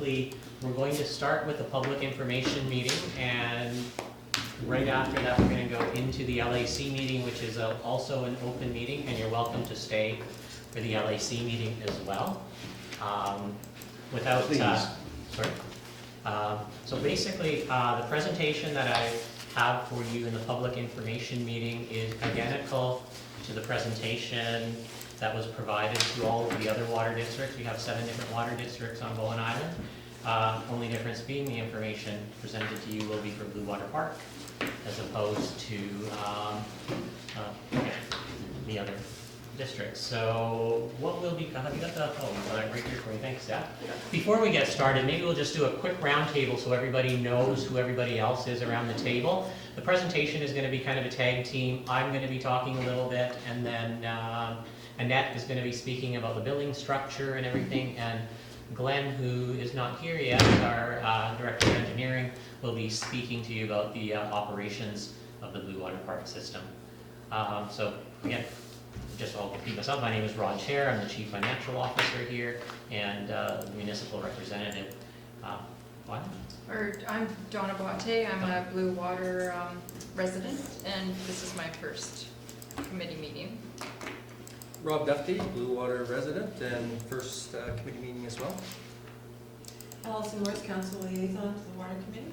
basically we're going to start with the public information meeting, and right after that we're going to go into the LAC meeting, which is also an open meeting, and you're welcome to stay for the LAC meeting as well. So basically the presentation that I have for you in the public information meeting is identical to the presentation that was provided to all of the other water districts. We have 7 different water districts on Bowen Island. Only difference being the information presented to you will be for Bluewater Park as opposed to the other districts. So what will be, have you got the, right here for you, thanks, Steph. Before we get started, maybe we'll just do a quick round table so everybody knows who everybody else is around the table. The presentation is going to be kind of a tag team. I'm going to be talking a little bit, and then Annette is going to be speaking about the building structure and everything, and Glen, who is not here yet, our Director of Engineering, will be speaking to you about the operations of the Bluewater Park system. So again, just I'll repeat myself. My name is Rod Chair. I'm the Chief Financial Officer here and the Municipal Representative. I'm Donna Boite. I'm a Bluewater resident, and this is my first committee meeting. Rob Duffy, Bluewater resident, and first committee meeting as well. Alison Morse, Council Liaison to the Water Committee.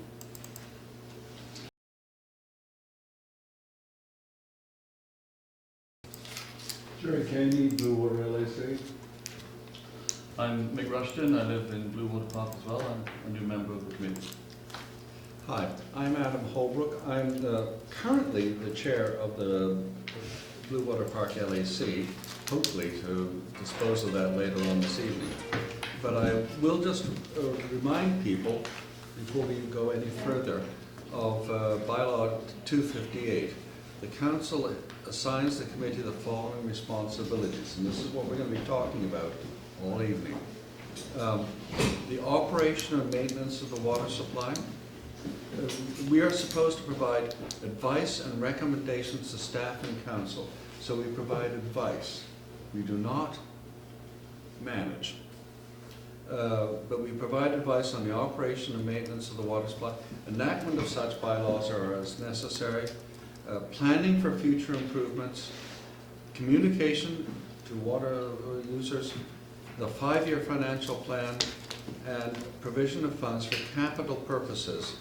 Jerry Caney, Bluewater LAC. I'm Mick Rushton. I live in Bluewater Park as well. I'm a new member of the committee. Hi, I'm Adam Holbrooke. I'm currently the chair of the Bluewater Park LAC, hopefully to dispose of that later on this evening. But I will just remind people, before we go any further, of bylaw 258. The council assigns the committee the following responsibilities, and this is what we're going to be talking about all evening. The operation and maintenance of the water supply. We are supposed to provide advice and recommendations to staff and council. So we provide advice. We do not manage. But we provide advice on the operation and maintenance of the water supply. Enactment of such bylaws are as necessary. Planning for future improvements, communication to water users, the 5-year financial plan, and provision of funds for capital purposes.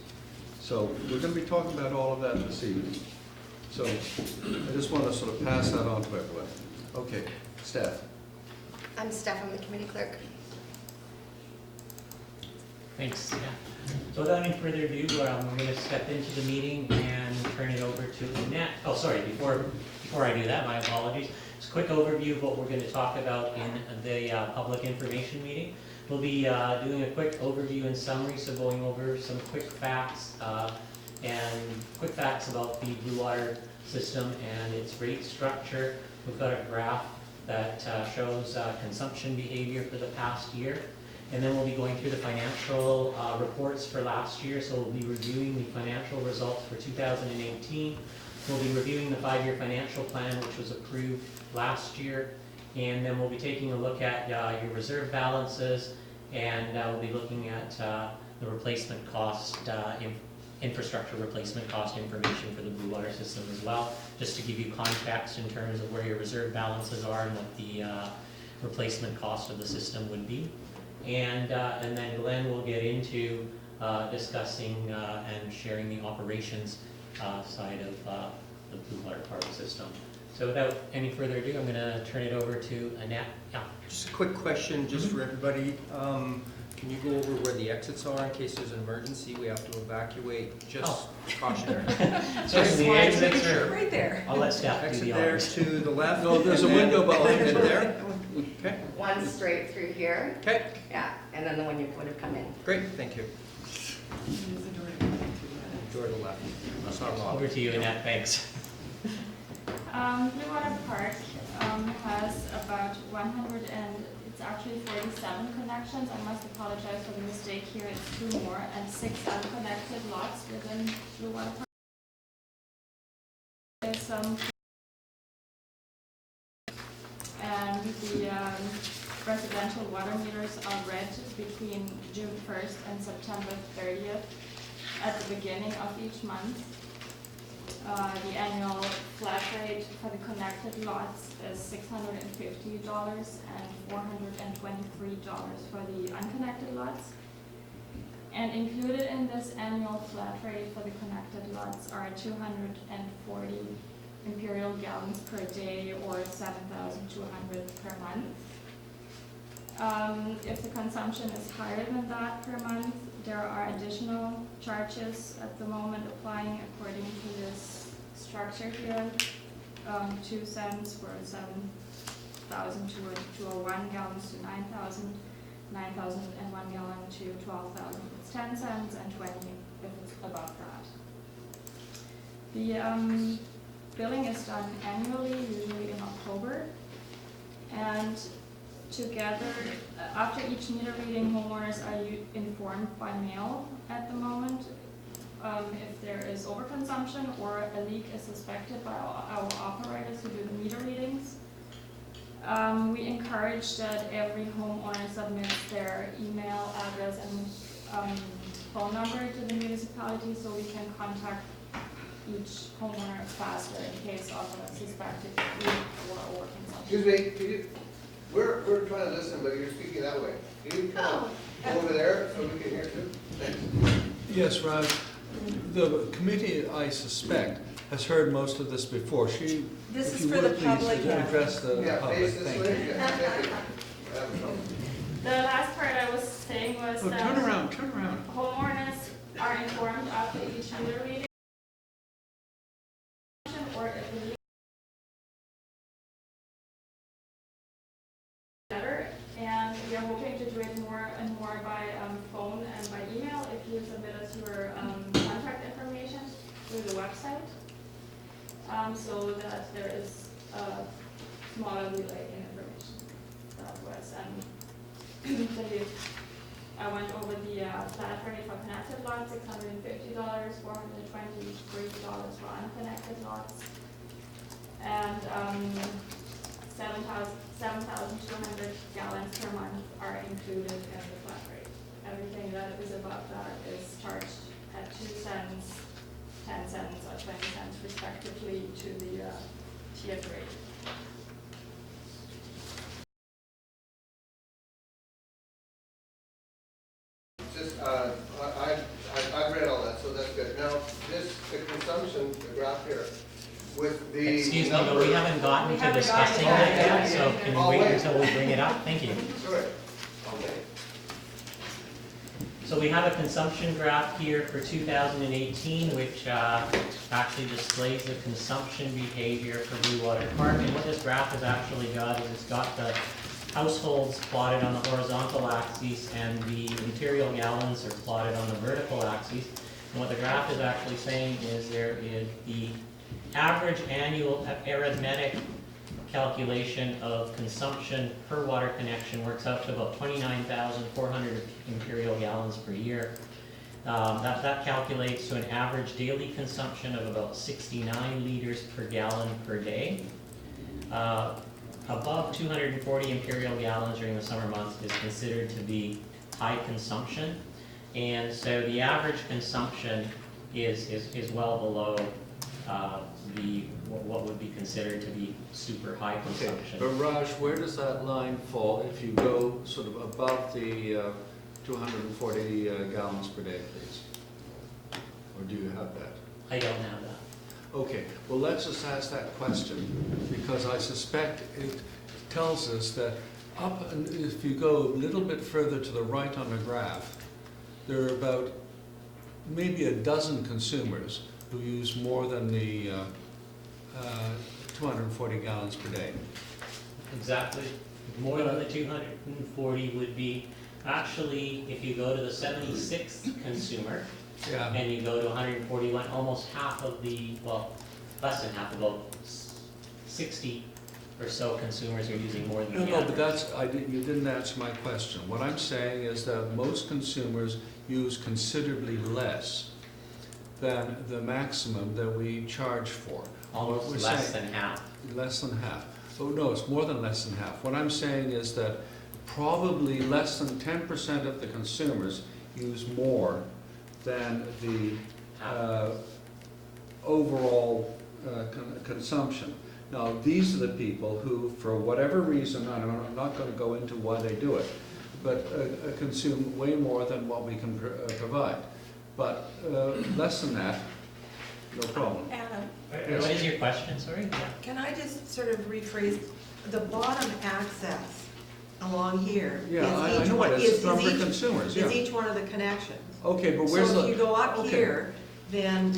So we're going to be talking about all of that this evening. So I just want to sort of pass that on to everyone. Okay, Steph. I'm Steph, I'm the committee clerk. Thanks. Yeah. So without any further ado, we're going to step into the meeting and turn it over to Annette. Oh, sorry, before I do that, my apologies. Just a quick overview of what we're going to talk about in the public information meeting. We'll be doing a quick overview and summary, so going over some quick facts about the Bluewater system and its rate structure. We've got a graph that shows consumption behavior for the past year. And then we'll be going through the financial reports for last year. So we'll be reviewing the financial results for 2018. We'll be reviewing the 5-year financial plan, which was approved last year. And then we'll be taking a look at your reserve balances, and we'll be looking at the replacement cost, infrastructure replacement cost information for the Bluewater system as well, just to give you context in terms of where your reserve balances are and what the replacement cost of the system would be. And then Glen will get into discussing and sharing the operations side of the Bluewater Park system. So without any further ado, I'm going to turn it over to Annette. Yeah. Just a quick question, just for everybody. Can you go over where the exits are in case there's an emergency? We have to evacuate. Just cautionary. So the exits are right there. I'll let staff do Exit the there honors. to the left. No, there's a window behind it there. Okay. One straight through here. Okay. Yeah, and then the one you would have come in. Great. Thank you. There's a door to the left. Door to the left. That's not wrong. Over to you, Annette. Thanks. Bluewater Park has about 100 and it's actually 47 connections. I must apologize for the mistake here. It's 2 more and 6 unconnected lots within Bluewater Park. There's some, and the residential water meters are red between June 1st and September 30th at the beginning of each month. The annual flat rate for the connected lots is $650 and $423 for the unconnected lots. And included in this annual flat rate for the connected lots are 240 imperial gallons per day or 7,200 per month. If the consumption is higher than that per month, there are additional charges at the moment applying according to this structure here. 2 cents for 7,201 gallons to 9,000, 9,001 gallon to 12,000, it's 10 cents, and 20 if it's above that. The billing is done annually, usually in October, and together, after each meter reading, homeowners are informed by mail at the moment if there is overconsumption or a leak is suspected by our operators who do the meter readings. We encourage that every homeowner submits their email address and phone number to the municipality so we can contact each homeowner faster in case of a suspected leak or overconsumption. Excuse me, can you, we're trying to listen, but you're speaking that way. Can you come over there so we can hear too? Thanks. Yes, Raj, the committee, I suspect, has heard most of this before. This if is you for would the please public, yeah. address the Yeah, public. face this Thank way. you. Yeah, thank you. The last part I was saying was Oh, that turn around. homeowners are informed after each meter reading or if the leak better, and we are hoping to do it more and more by phone and by email if you submit us your contact information through the website, so that there is a smaller delay in information that was. I went over the flat rate for connected lots, $650, $423 for unconnected lots, and 7,200 gallons per month are included in the flat rate. Everything that is above that is charged at 2 cents, 10 cents, or 20 cents respectively to the tiered rate. Just, I've read all that, so that's good. Now, the consumption, the graph here, with the Excuse me, but we haven't gotten to discussing that yet, so can you wait until we bring it up? Thank you. Sorry. Okay. So we have a consumption graph here for 2018, which actually displays the consumption behavior for Bluewater Park. And what this graph has actually got is it's got the households plotted on the horizontal axis and the imperial gallons are plotted on the vertical axis. And what the graph is actually saying is there is the average annual arithmetic calculation of consumption per water connection works out to about 29,400 imperial gallons per year. That calculates to an average daily consumption of about 69 liters per gallon per day. Above 240 imperial gallons during the summer months is considered to be high consumption. And so the average consumption is well below what would be considered to be super high Okay, consumption. but Raj, where does that line fall if you go sort of above the 240 gallons per day, please? Or do you have that? I don't have that. Okay, well, let's just ask that question, because I suspect it tells us that and if you go a little bit further to the right on the graph, there are about maybe a dozen consumers who use more than the 240 gallons per day. Exactly. More than the 240 would be, actually, if you go to the 76th consumer, Yeah. and you go to 141, almost half of the, well, less than half, about 60 or so consumers are using more than the No, but average. you didn't answer my question. What I'm saying is that most consumers use considerably less than the maximum that we charge for. Almost What we're less saying- than half. Less than half. Oh, no, it's more than less than half. What I'm saying is that probably less than 10% of the consumers use more than the overall consumption. Now, these are the people who, for whatever reason, and I'm not going to go into why they do it, but consume way more than what we can provide. But less than that, no problem. Adam, What is your question, sorry? Yeah. can I just sort of rephrase, the bottom access along here is Yeah, I each know one, it is from the consumers, is yeah. each one of the connections. Okay, but where's So if you the, go up okay. here, then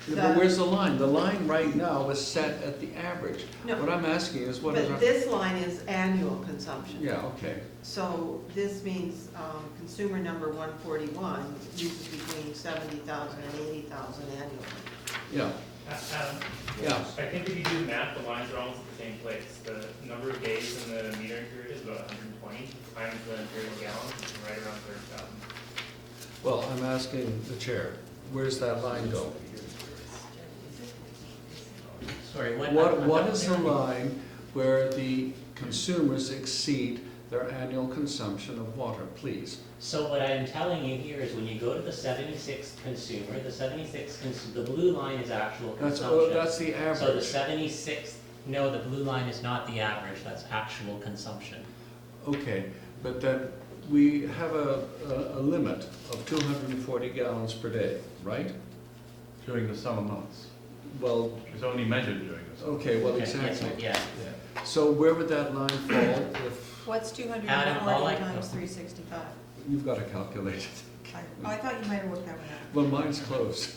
but where's the line? The line right now is set at the average. No. What I'm asking is what is our... But this line is annual consumption. Yeah, okay. So this means consumer number 141 uses between 70,000 and 80,000 annually. Yeah, Adam, yeah. I think if you do the math, the lines are almost at the same place. The number of days in the metering period is about 120 times the imperial gallons, which is right around 30,000. Well, I'm asking the chair, where's that line go? Sorry, What is the line where the consumers exceed their annual consumption of water, please? So what I'm telling you here is when you go to the 76th consumer, the blue line is actual consumption. That's the So the average. 76th, no, the blue line is not the average, that's actual consumption. Okay, but then we have a limit of 240 gallons per day, right? During the summer months. Well, It's only measured during the summer. okay, well, Okay, exactly. Yeah, So where would that line fall if What's Adam, all 240 I- times 365? you've got it calculated? I thought you might have worked that one out. Well, mine's close.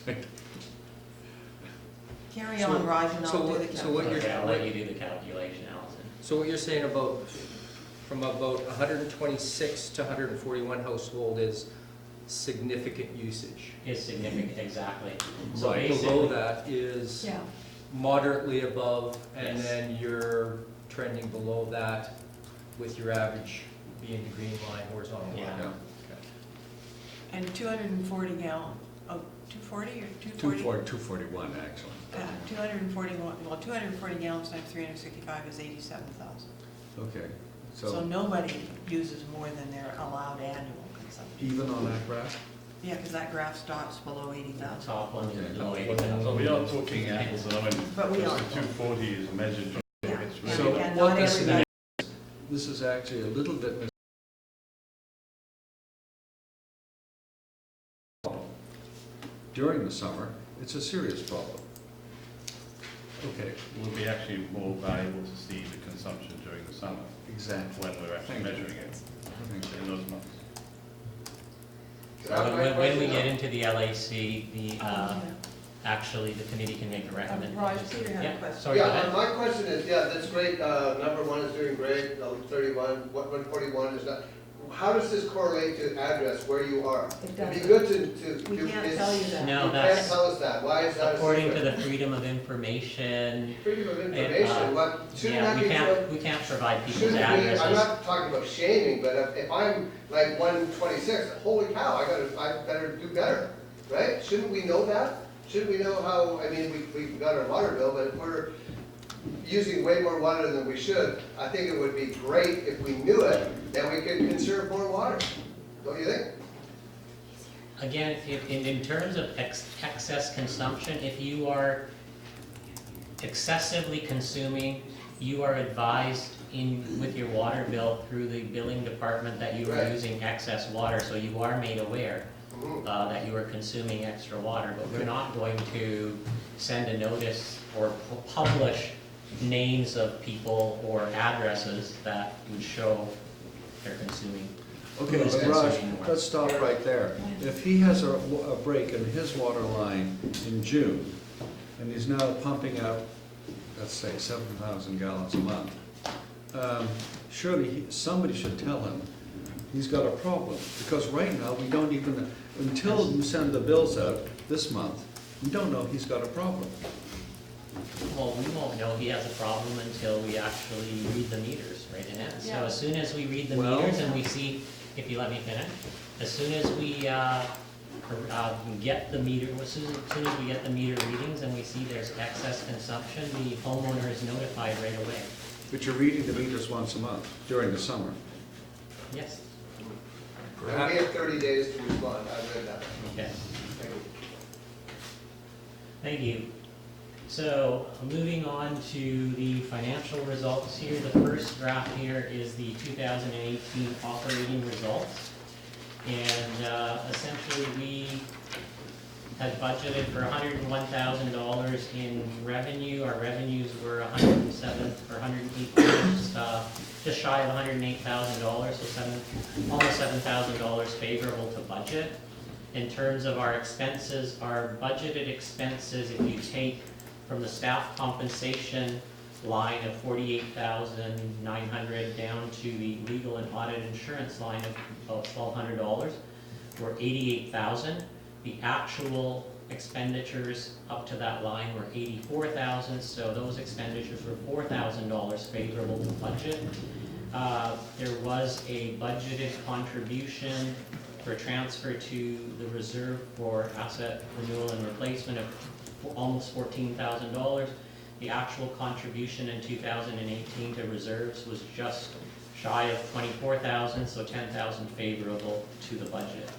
Carry So- on, Raj, and so I'll do what- the so what calculation. okay, I'll let you do the calculation, Allison. So what you're saying about, from about 126 to 141 household is significant usage. Is significant, exactly. So Right. Below basically, that is Yeah, moderately above, and Yes. then you're trending below that with your average being the green line, horizontal line. Yeah. Yeah. and 240 gallon, oh, 240 or 240? 241, actually. 241, well, 240 gallons times 365 is 87,000. Okay, So so nobody uses more than their allowed annual consumption. even on that graph? Yeah, because that graph stops below the 80,000. top one is Okay. below So 80,000. we are talking apples and oranges. But we because are. the 240 is measured. Yeah. It's Yeah. really, And what not this everybody- this is actually a little bit during the summer, it's a serious problem. Okay, it will be actually more valuable to see the consumption during the summer exactly. when we're actually Thank you. measuring it Thank you. in those months. So when we get into the LAC, actually, the committee can make a recommendation. Raj, Peter had a Yeah, question. sorry, go Yeah, ahead. my question is, yeah, that's great, number one is doing great, 31, 141 is not, how does this correlate to address where you are? It It'd be doesn't. good to. We do- can't it's- tell you that. No, You that's- can't tell us that, why is that a According to secret? the Freedom of Information, Freedom of information, what, shouldn't yeah, that be? we can't provide people's Shouldn't we, I'm addresses. not talking about shaming, but if I'm like 126, holy cow, I better do better, right? Shouldn't we know that? Shouldn't we know how, I mean, we've got our water bill, but if we're using way more water than we should, I think it would be great if we knew it, then we could conserve more water. Don't you think? Again, in terms of excess consumption, if you are excessively consuming, you are advised with your water bill through the billing department that you are Right. using excess water, so you are made aware Mhm. that you are consuming extra water, but we're not going to send a notice or publish names of people or addresses that would show they're consuming. Okay, who's but Raj, consuming more. let's stop right there. If he has a break in his water line in June, and he's now pumping out, let's say, 7,000 gallons a month, surely somebody should tell him he's got a problem. Because right now, we don't even, until you send the bills out this month, we don't know he's got a problem. Well, we won't know he has a problem until we actually read the meters, right, Annette? So Yeah. as soon as we read the Well- meters and we see, if you let me finish, as soon as we get the meter, as soon as we get the meter readings and we see there's excess consumption, the homeowner is notified right away. But you're reading the meters once a month during the summer. Yes, And we have 30 days to respond, I've read that. okay. Thank you. Thank you. So, moving on to the financial results here. The first graph here is the 2018 operating results. And essentially, we had budgeted for $101,000 in revenue. Our revenues were $107 or $108, just shy of $108,000, so almost $7,000 favorable to budget. In terms of our expenses, our budgeted expenses, if you take from the staff compensation line of $48,900 down to the legal and audit insurance line of about $1,200, were $88,000. The actual expenditures up to that line were $84,000, so those expenditures were $4,000 favorable to budget. There was a budgeted contribution for transfer to the reserve for asset renewal and replacement of almost $14,000. The actual contribution in 2018 to reserves was just shy of $24,000, so $10,000 favorable to the budget.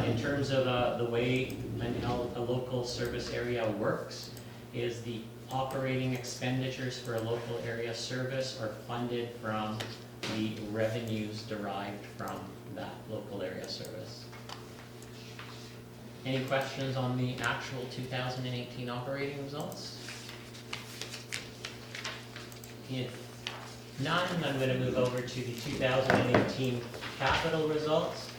In terms of the way a local service area works, is the operating expenditures for a local area service are funded from the revenues derived from that local area service. Any questions on the actual 2018 operating results? If none, I'm going to move over to the 2018 capital results.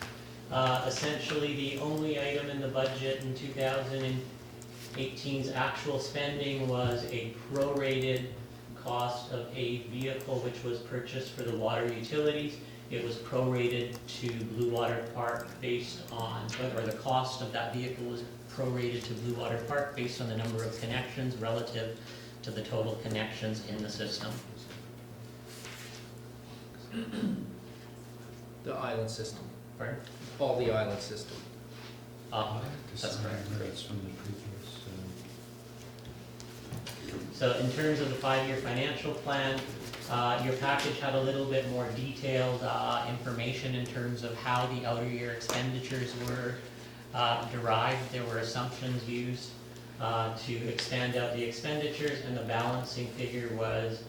Essentially, the only item in the budget in 2018's actual spending was a prorated cost of a vehicle which was purchased for the water utilities. It was prorated to Bluewater Park based on, or the cost of that vehicle was prorated to Bluewater Park based on the number of connections relative to the total connections in the system. The island system, Pardon? all the island system. That's correct. That's from the previous. So in terms of the 5-year financial plan, your package had a little bit more detailed information in terms of how the outer year expenditures were derived. There were assumptions used to extend out the expenditures, and the balancing figure was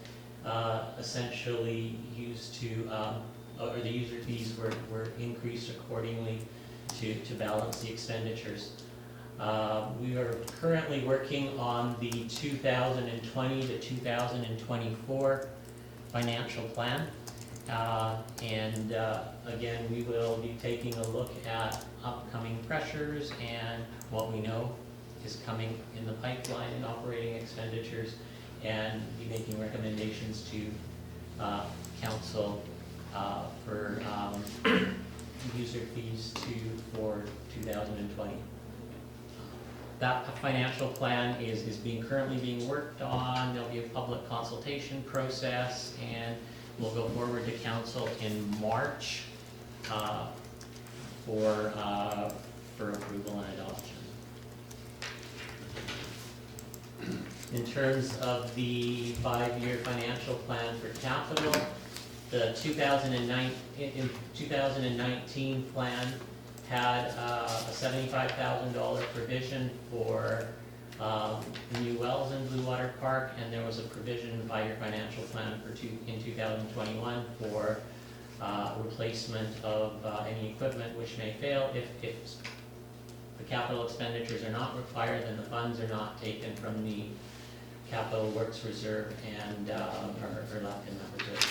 essentially used to, or the user fees were increased accordingly to balance the expenditures. We are currently working on the 2020 to 2024 financial plan. Again, we will be taking a look at upcoming pressures and what we know is coming in the pipeline in operating expenditures, and be making recommendations to council for user fees for 2020. That financial plan is currently being worked on. There'll be a public consultation process, and we'll go forward to council in March for approval and adoption. In terms of the 5-year financial plan for capital, the 2019 plan had a $75,000 provision for new wells in Bluewater Park, and there was a provision in the 5-year financial plan in 2021 for replacement of any equipment which may fail. If the capital expenditures are not required, then the funds are not taken from the capital works reserve and are left in that reserve.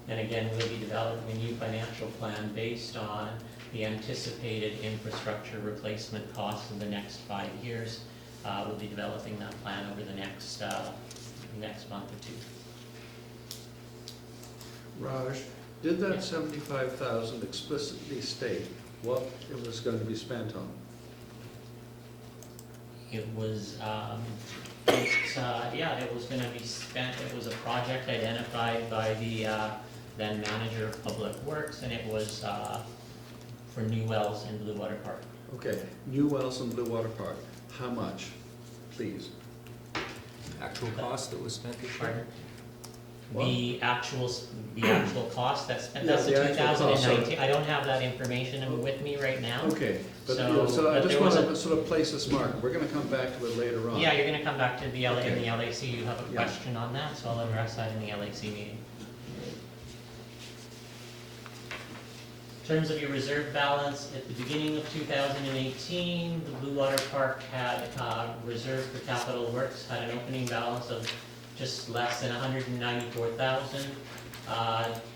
And again, we'll be developing a new financial plan based on the anticipated infrastructure replacement costs in the next 5 years. We'll be developing that plan over the next month or two. Raj, did that 75,000 explicitly state what it was going to be spent on? It was, it was gonna be spent, it was a project identified by the then manager of Public Works, and it was for new wells in Bluewater Park. Okay, new wells in Bluewater Park, how much, please? Actual cost that was spent this year? Pardon? The actual cost, that's Yeah, the the actual cost, so- 2019, I don't have that information with me right now. Okay, but, So, so I but just there was want to sort of place this marker. We're gonna come back to it later on. Yeah, you're gonna come back to the in Okay. the LAC, you have a Yeah. question on that, so I'll address that in the LAC meeting. In terms of your reserve balance, at the beginning of 2018, the Bluewater Park had, reserve for capital works, had an opening balance of just less than 194,000.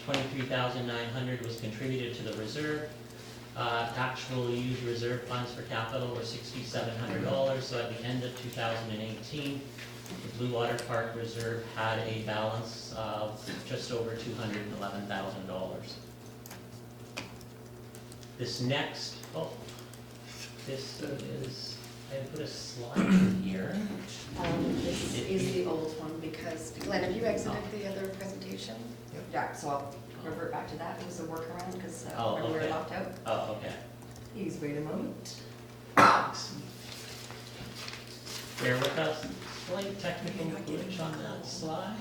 23,900 was contributed to the reserve. Actual used reserve funds for capital were $6,700, so at the end of 2018, the Bluewater Park Reserve had a balance of just over $211,000. This next, this is, I put a slide in here. This is the old one because, Glenn, have you exited the other presentation? Yeah, so I'll revert back to that. It was a workaround because Oh, we were okay. locked out. Oh, okay. Please wait a moment. Bear with us, slight technical glitch on that slide.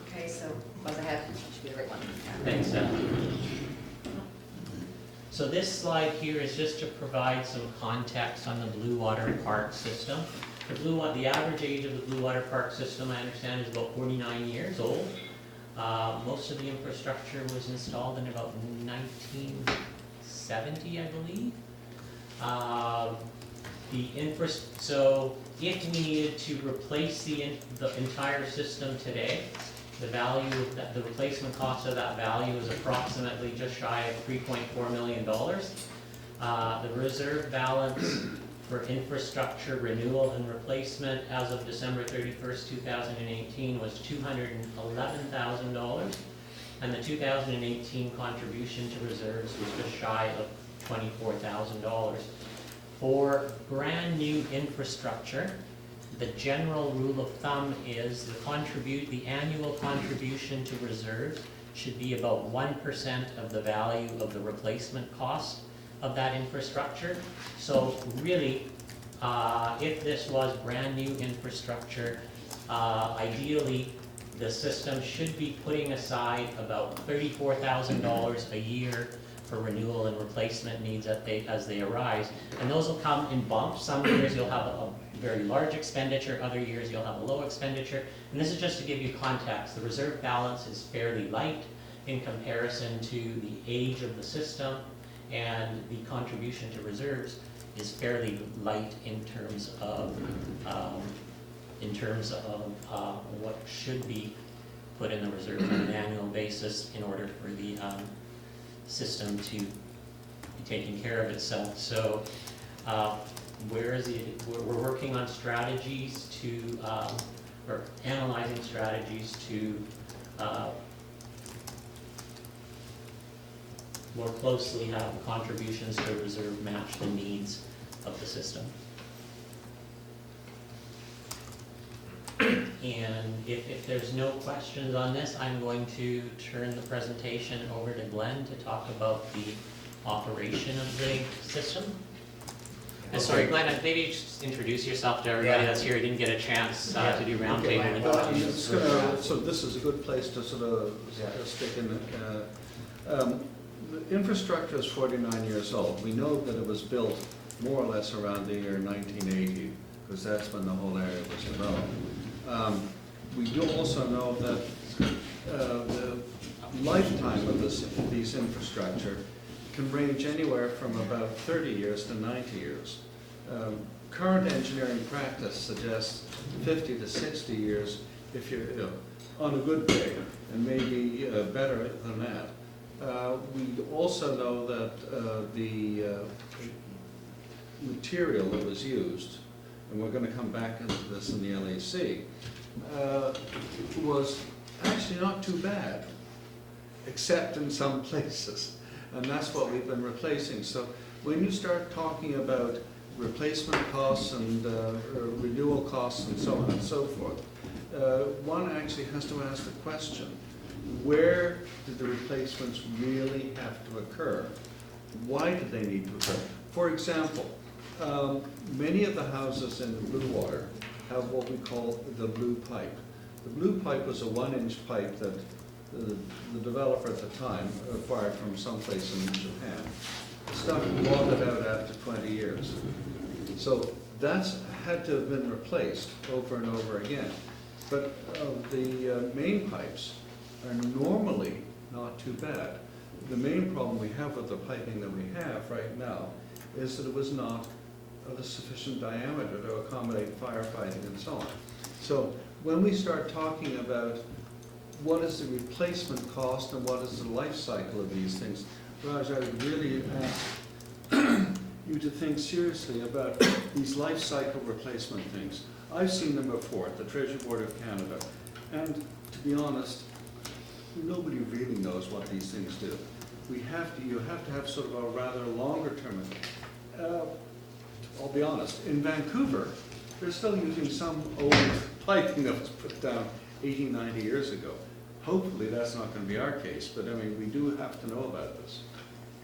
Okay, so buzz ahead. Should be the right one. Thanks, Seth. So this slide here is just to provide some context on the Bluewater Park system. The average age of the Bluewater Park system, I understand, is about 49 years old. Most of the infrastructure was installed in about 1970, I believe. So if we needed to replace the entire system today, the replacement cost of that value is approximately just shy of $3.4 million. The reserve balance for infrastructure renewal and replacement as of December 31st, 2018 was $211,000, and the 2018 contribution to reserves was just shy of $24,000. For brand new infrastructure, the general rule of thumb is the annual contribution to reserves should be about 1% of the value of the replacement cost of that infrastructure. So really, if this was brand new infrastructure, ideally the system should be putting aside about $34,000 a year for renewal and replacement needs as they arise. And those will come in bumps. Some years you'll have a very large expenditure, other years you'll have a low expenditure. And this is just to give you context. The reserve balance is fairly light in comparison to the age of the system, and the contribution to reserves is fairly light in terms of what should be put in the reserve on an annual basis in order for the system to be taking care of itself. So we're working on strategies to, or analyzing strategies to more closely have contributions to reserve match the needs of the system. And if there's no questions on this, I'm going to turn the presentation over to Glen to talk about the operation of the system. And sorry, Glen, maybe just introduce yourself to everybody that's here who didn't get a chance to do roundtable introductions. So this is a good place to sort of stick in. The infrastructure is 49 years old. We know that it was built more or less around the year 1980, because that's when the whole area was developed. We do also know that the lifetime of these infrastructure can range anywhere from about 30 years to 90 years. Current engineering practice suggests 50 to 60 years if you're on a good day, and maybe better than that. We also know that the material that was used, and we're going to come back into this in the LAC, was actually not too bad, except in some places. And that's what we've been replacing. So when you start talking about replacement costs and renewal costs and so on and so forth, one actually has to ask the question, where did the replacements really have to occur? Why did they need to occur? For example, many of the houses in Bluewater have what we call the blue pipe. The blue pipe was a 1-inch pipe that the developer at the time acquired from someplace in Japan. The stuff rotted out after 20 years. So that's had to have been replaced over and over again. But the main pipes are normally not too bad. The main problem we have with the piping that we have right now is that it was not of a sufficient diameter to accommodate firefighting and so on. So when we start talking about what is the replacement cost and what is the life cycle of these things, Raj, I would really ask you to think seriously about these life cycle replacement things. I've seen them before at the Treasury Board of Canada, and to be honest, nobody really knows what these things do. You have to have sort of a rather longer term. I'll be honest, in Vancouver, they're still using some old piping that was put down 80, 90 years ago. Hopefully that's not going to be our case, but I mean, we do have to know about this.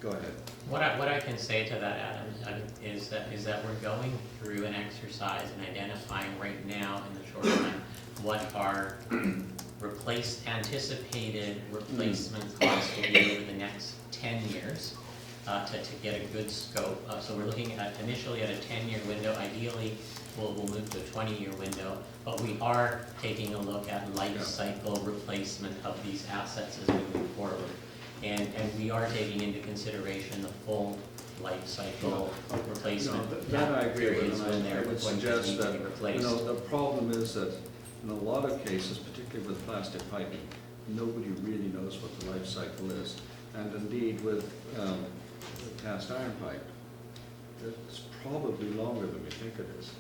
Go ahead. What I can say to that, Adam, is that we're going through an exercise and identifying right now in the short run what our anticipated replacement costs will be over the next 10 years to get a good scope. So we're looking at initially at a 10-year window. Ideally, we'll move to a 20-year window, but we are taking a look at life cycle replacement of these assets as we move forward. And we are taking into consideration the full life cycle replacement. That I agree periods with, when and they're I would going to suggest need to that, be replaced. the problem is that in a lot of cases, particularly with plastic piping, nobody really knows what the life cycle is. And indeed with cast iron pipe, it's probably longer than we think it is.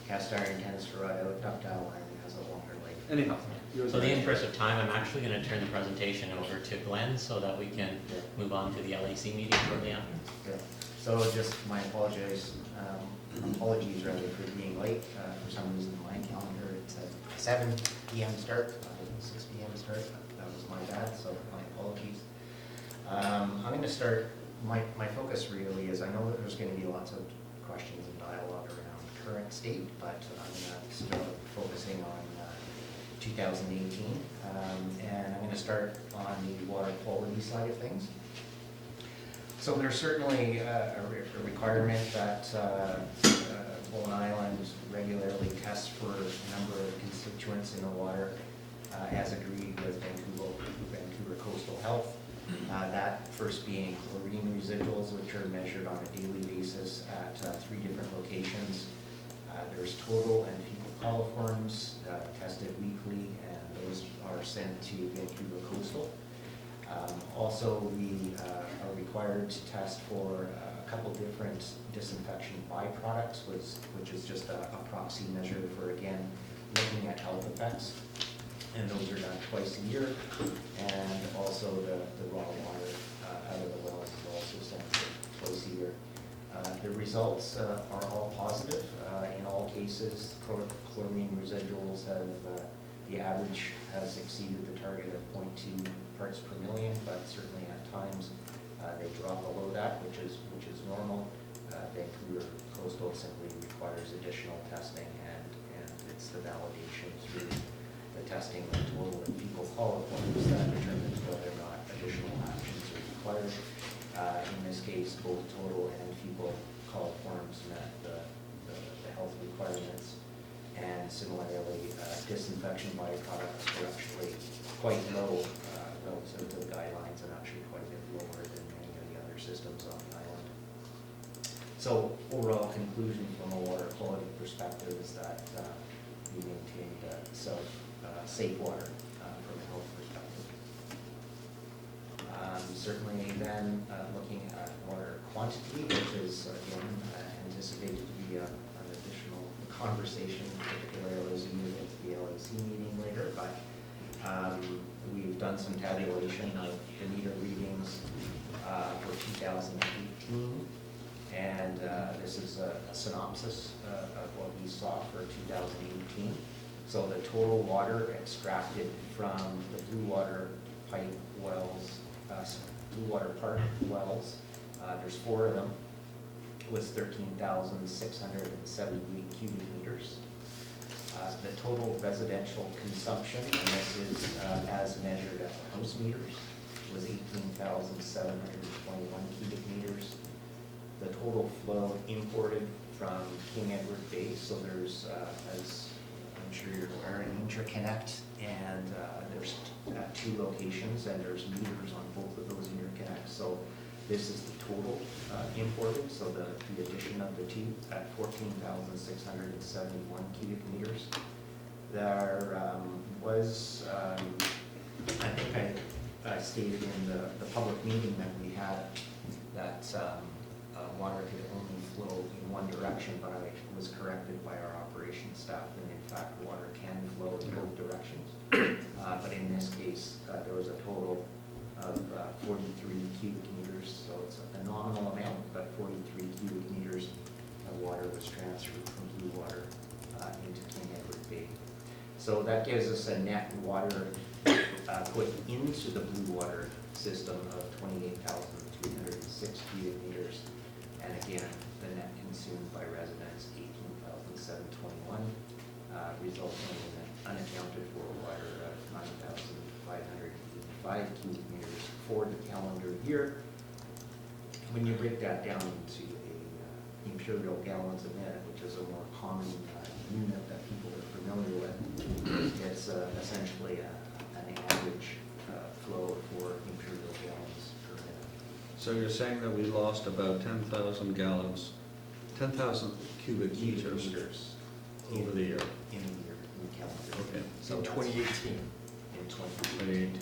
Cast iron tends to rot out, ductile iron has a longer life. Anyhow. So in the interest of time, I'm actually going to turn the presentation over to Glen so that we can move on to the LAC meeting shortly after. Yeah. So just my apologies really for being late. For some reason, my calendar, it's a 7 p.m. start, 6 p.m. start. That was my bad, so my apologies. I'm going to start, my focus really is, I know that there's going to be lots of questions and dialogue around current state, but I'm going to start focusing on 2018, and I'm going to start on the water quality side of things. So there's certainly a requirement that Bowen Island regularly tests for a number of constituents in the water, as agreed with Vancouver Coastal Health. That first being chlorine residuals, which are measured on a daily basis at 3 different locations. There's total and fecal coliforms tested weekly, and those are sent to Vancouver Coastal. Also, we are required to test for a couple different disinfection byproducts, which is just a proxy measure for, again, looking at health effects. And those are done twice a year. And also the raw water out of the wells is also sent twice a year. The results are all positive. In all cases, chlorine residuals have, the average has exceeded the target of 0.2 parts per million, but certainly at times they drop below that, which is normal. Vancouver Coastal simply requires additional testing, and it's the validation through the testing of total and fecal coliforms that determines whether or not additional actions are required. In this case, both total and fecal coliforms met the health requirements, and similarly, disinfection byproducts were actually quite low relative to the guidelines, and actually quite a bit lower than many of the other systems on the island. So overall conclusion from a water quality perspective is that we maintained safe water from a health perspective. Certainly then looking at water quantity, which is again anticipated to be an additional conversation, particularly as we move into the LAC meeting later, but we've done some tabulation of the meter readings for 2018, and this is a synopsis of what we saw for 2018. So the total water extracted from the Bluewater pipe wells, Bluewater Park wells, there's 4 of them, was 13,678 cubic meters. The total residential consumption, and this is as measured at the house meters, was 18,721 cubic meters. The total flow imported from King Edward Bay, so there's, as I'm sure you're aware, an interconnect, and there's 2 locations, and there's meters on both of those interconnects. So this is the total imported, so the addition of the 2 at 14,671 cubic meters. There was, I think I stated in the public meeting that we had that water could only flow in one direction, but I was corrected by our operations staff, and in fact, water can flow in both directions. But in this case, there was a total of 43 cubic meters, so it's a nominal amount, but 43 cubic meters of water was transferred from Bluewater into King Edward Bay. So that gives us a net water put into the Bluewater system of 28,306 cubic meters. And again, the net consumed by residents, 18,721, resulting in an unaccounted for water of 9,585 cubic meters for the calendar year. When you break that down into imperial gallons a minute, which is a more common unit that people are familiar with, it's essentially an average flow for imperial gallons per minute. So you're saying that we lost about 10,000 gallons, 10,000 cubic meters over the year? In a year, in the calendar. Okay. So 2018. In 2018.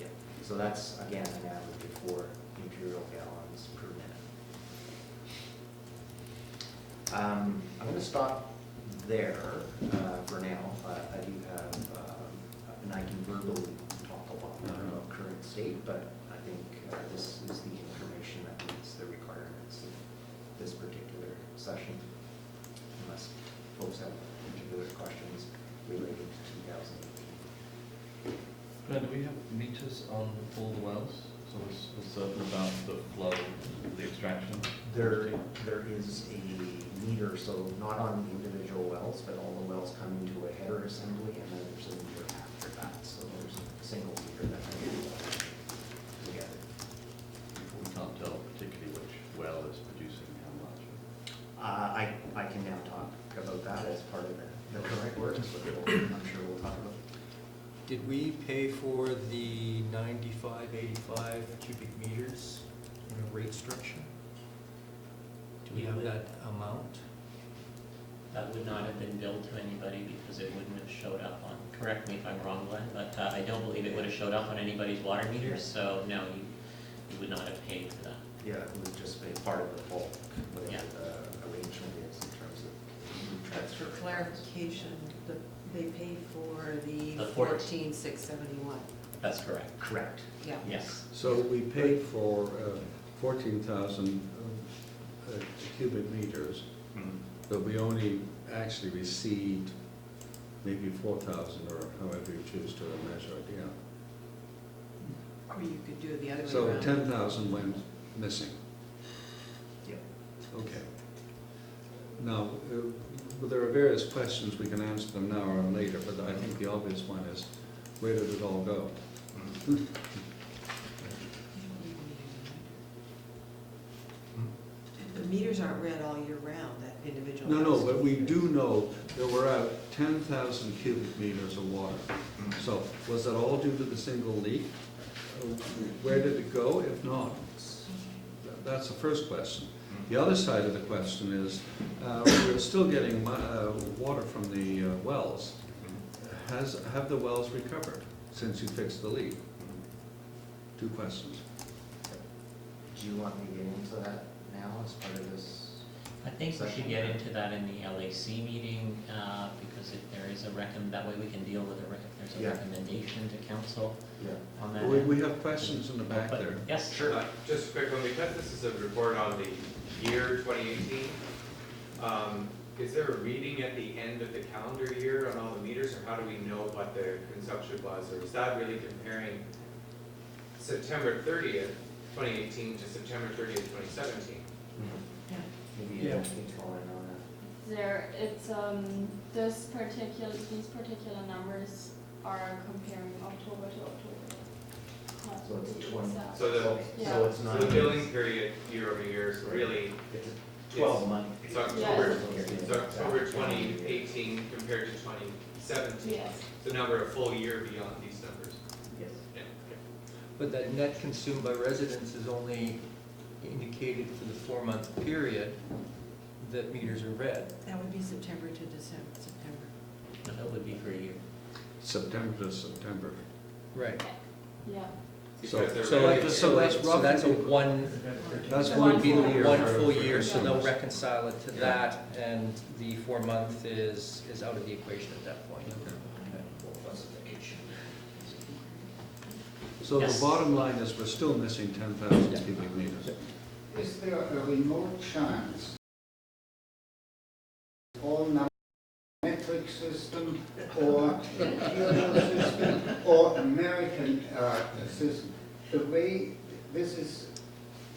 Yeah. So that's, again, an average of 4 imperial gallons per minute. I'm going to stop there for now. I do have, and I can verbally talk a lot more about current state, but I think this is the information that meets the requirements of this particular session, unless folks have particular questions related to 2018. Glenn, do we have meters on all the wells? So we're certain about the flow, the extraction? There is a meter, so not on the individual wells, but all the wells come into a header assembly, and then there's a meter after that. So there's a single meter that goes together. We can't tell particularly which well is producing how much. I can now talk about that as part of the current work, so I'm sure we'll talk about it. Did we pay for the 95, 85 cubic meters in a rate structure? Do we have that amount? That would not have been billed to anybody because it wouldn't have showed up on, correct me if I'm wrong, Glenn, but I don't believe it would have showed up on anybody's water meters, so no, you would not have paid for that. Yeah, it would just be part of the bulk, whatever Yeah. the arrangement is in terms of For transfer. clarification, they paid for the The 14,671. That's correct. Correct. Yeah. Yes. So we paid for 14,000 cubic meters, but we only actually received maybe 4,000, or however you choose to measure it, yeah. Or you could do it the other way So around. 10,000 went missing. Yep. Okay. Now, there are various questions, we can answer them now or later, but I think the obvious one is, where did it all go? The meters aren't read all year round, that individual. No, house. but we do know that we're out 10,000 cubic meters of water. So was that all due to the single leak? Where did it go, if not? That's the first question. The other side of the question is, we're still getting water from the wells. Have the wells recovered since you fixed the leak? Two questions. Do you want me to get into that now as part of this? I think we should get into that in the LAC meeting, because if there is that way we can deal with if there's a Yeah. recommendation to council Yeah. on that. We have questions in the back But- there. Yes. Sure. Just a quick one, because this is a report on the year 2018, is there a reading at the end of the calendar year on all the meters, or how do we know what the consumption was? Or is that really comparing September 30th, 2018 to September 30th, 2017? Mhm. Yeah. maybe Yeah. can comment on that. These particular numbers are comparing October to October. Not So it's the 20. exact. So the, Yeah. So it's so not. the billing period year over year, so really, It's a 12-month. it's October, Yes. it's October 2018 compared to 2017. Yes. So now we're a full year beyond these numbers. Yes. Yeah, okay. But that net consumed by residents is only indicated for the 4-month period that meters are read. That would be September to December, September. And that would be for a year. September to September. Right. Yeah. Because they're So, ready. so that's a one, That's One one full full year. one for- full for year, so they'll consumers. reconcile it to that, and the 4-month is out of the equation at that point. So the Yes. bottom line is we're still missing 10,000 cubic meters. Is there a remote chance all number metric system or imperial system or American system? The way this is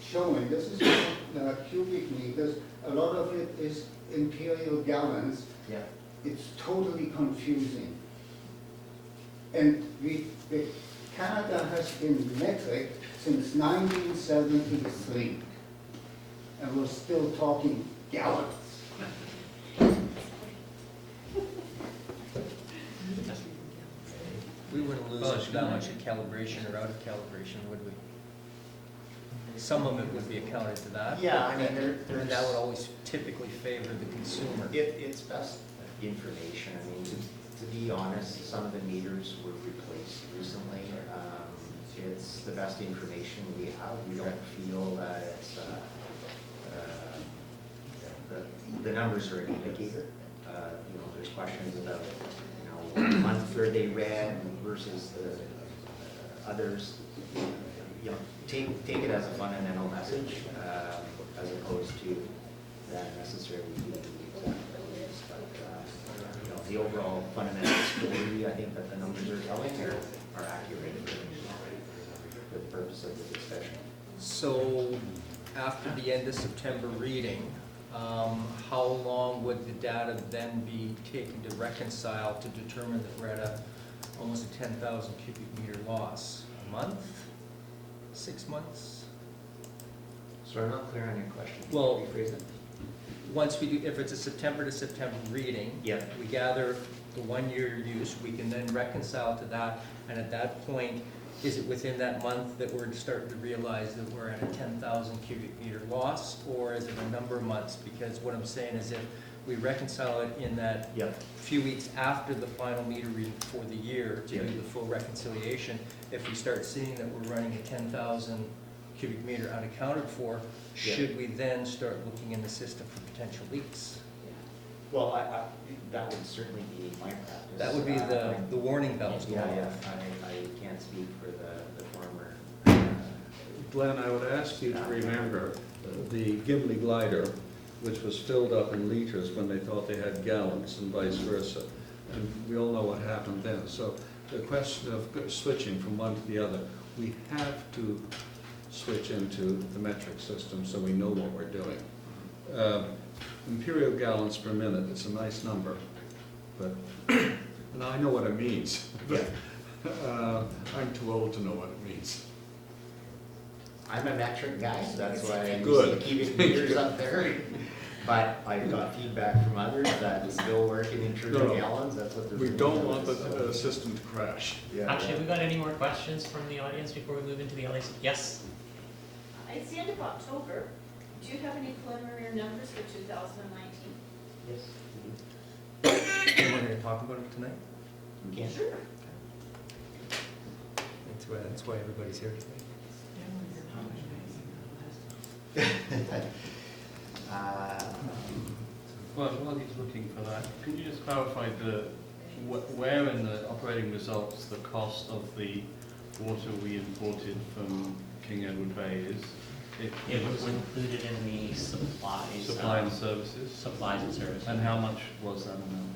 showing, this is cubic meters, a lot of it is imperial gallons. Yeah. It's totally confusing. And Canada has been metric since 1973, and we're still talking gallons. We wouldn't lose that much in calibration or out of calibration, would we? Some of it would be accounted to that. Yeah, I mean, And that would always typically favor the consumer. It's best information. I mean, to be honest, some of the meters were replaced recently. It's the best information we have. We don't feel that it's, the numbers are an indicator. You know, there's questions about, you know, what month are they read versus the others. You know, take it as a fundamental message, as opposed to that necessarily being the exact values. But, you know, the overall fundamental story, I think that the numbers are telling are accurate for the purpose of the discussion. So after the end of September reading, how long would the data then be taken to reconcile to determine that we're at almost a 10,000 cubic meter loss? A month? 6 months? So I'm not clear on your question. Can you Well, rephrase it? Once we do, if it's a September to September reading, Yeah. we gather the 1-year use, we can then reconcile to that, and at that point, is it within that month that we're starting to realize that we're at a 10,000 cubic meter loss, or is it a number of months? Because what I'm saying is if we reconcile it in that Yeah. few weeks after the final meter reading for the year to Yeah. do the full reconciliation, if we start seeing that we're running a 10,000 cubic meter unaccounted for, Yeah. should we then start looking in the system for potential leaks? Well, that would certainly be my practice. That would be the warning bells going Yeah, off. I can't speak for the former. Glenn, I would ask you to remember the Gimli glider, which was filled up in liters when they thought they had gallons and vice versa. And we all know what happened then. So the question of switching from one to the other, we have to switch into the metric system so we know what we're doing. Imperial gallons per minute is a nice number, but, and I know what it means, but I'm too old to know what it means. I'm a metric guy, so that's why I use Good. the cubic meters up there. But I've got feedback from others that still working in terms of No. gallons, that's what they're. We don't want the system to crash. Yeah. Actually, have we got any more questions from the audience before we move into the LAC? Yes? It's the end of October. Do you have any preliminary numbers for 2019? Yes. And we're gonna talk about it tonight? We can. Sure. That's why everybody's here today. Well, while he's looking for that, can you just clarify where in the operating results the cost of the water we imported from King Edward Bay is? It was included in the supplies. Supply and services? Supplies and services. And how much was that amount?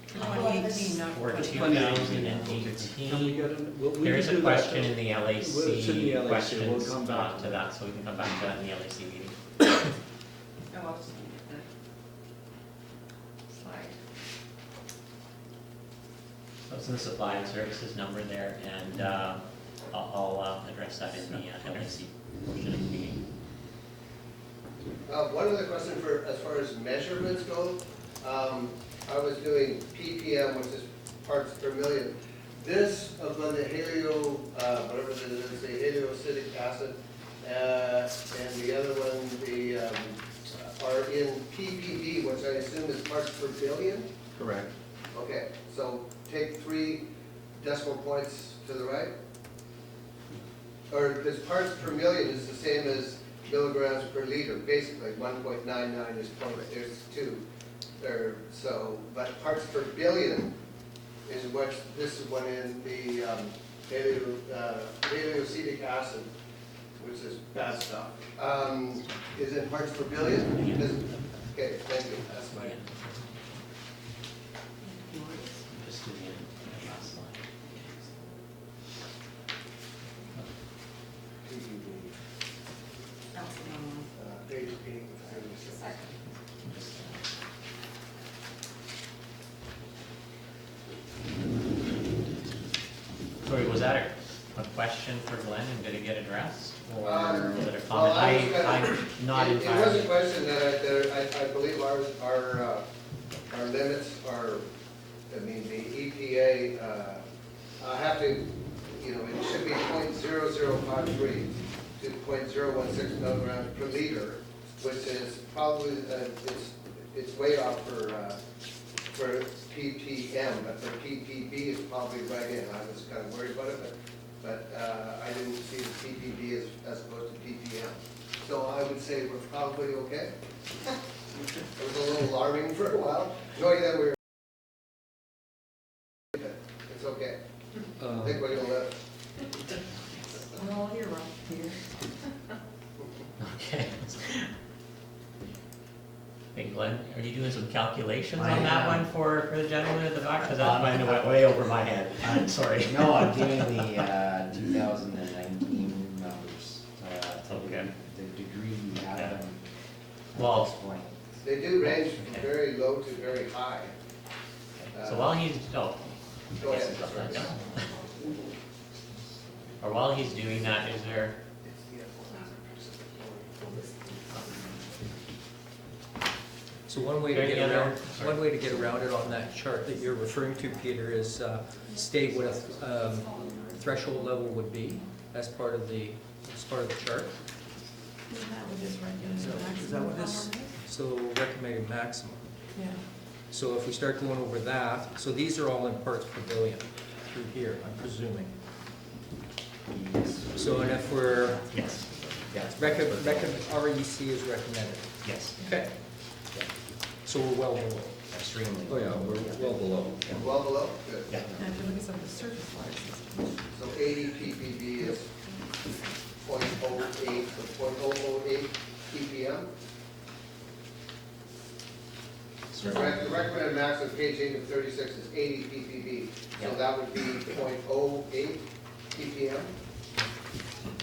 2018, not For 2018. Can we 2018, get an, well, we there is can a do that. question in the Well, it's in the LAC LAC, questions we'll come back to that, so we can come back to that in the LAC meeting. Oh, I'll just get the slide. So it's in the supply and services number there, and I'll address that in the LAC portion of the meeting. One other question for, as far as measurements go, I was doing PPM, which is parts per million. This of the halio, whatever it is, the haloacidic acid, and the other one, the, are in ppb, which I assume is parts per billion? Correct. Okay, so take 3 decimal points to the right? Or, because parts per million is the same as milligrams per liter, basically, 1.99 is there's 2. Or so, but parts per billion is what, this is one in the haloacetic acid, which is bad stuff. Is it parts per billion? Okay, thank you, that's my. Just do the last slide. That's the wrong one. Page 8. Just, Sorry, was that a question for Glenn and did it get addressed? Or was it a comment? I'm not It was a entirely. question that I believe our limits are, I mean, the EPA, I have to, you know, it should be 0.0053 to 0.016 milligrams per liter, which is probably, it's way off for ppm, but for ppb is probably right in. I was kind of worried about it, but I didn't see the ppb as opposed to ppm. So I would say we're probably okay. It was a little alarming for a while, knowing that we were. It's okay. I think we're gonna live. Well, you're right here. Okay. Hey Glenn, are you doing some calculations I on that am. one for the gentleman at the back? Because that might have went way over my head. I'm sorry. No, I'm doing the 2019 numbers. Okay. The degree we have them. Well, Point. They do range from very low to very high. So while he's, Go ahead. or while he's doing that, is there, So one way to Any get other- around, sorry. one way to get around it on that chart that you're referring to, Peter, is state what a threshold level would be as part of the chart. Is that what this regular Is that what this, so recommended maximum. Yeah. So if we start going over that, so these are all in parts per billion through here, I'm presuming. So and if we're, yes, REC is recommended. yes. Okay. So we're well below. Extremely. Oh, yeah, we're well below. Well below? Good. Yeah. And if you look at some of the surface water systems. So 80 ppb is 0.08 to 0.008 ppm. The recommended max on page 8 of 36 is 80 ppb. So Yeah. that would be 0.08 ppm.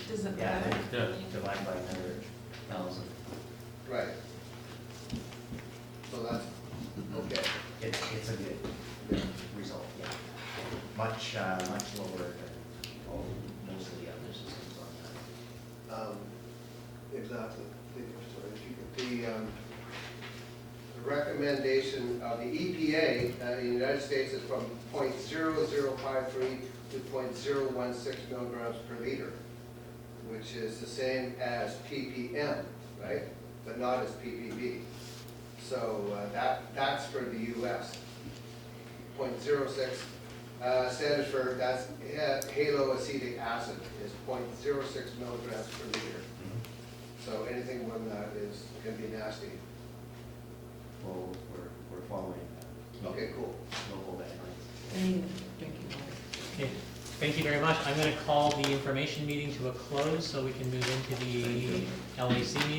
Does it Yeah, matter? divide by 100,000. Right. So that's, okay. It's a good result, yeah. Much lower than most of the other systems on that. Exactly. The recommendation of the EPA in the United States is from 0.0053 to 0.016 milligrams per liter, which is the same as ppm, right? But not as ppb. So that's for the U.S. 0.06. Standard for, that's haloacetic acid is 0.06 milligrams per liter. So anything more than that can be nasty. Well, we're following that. Okay, cool. Local guidelines. Drinking water. Okay, thank you very much. I'm going to call the information meeting to a close so we can move into the LAC meeting.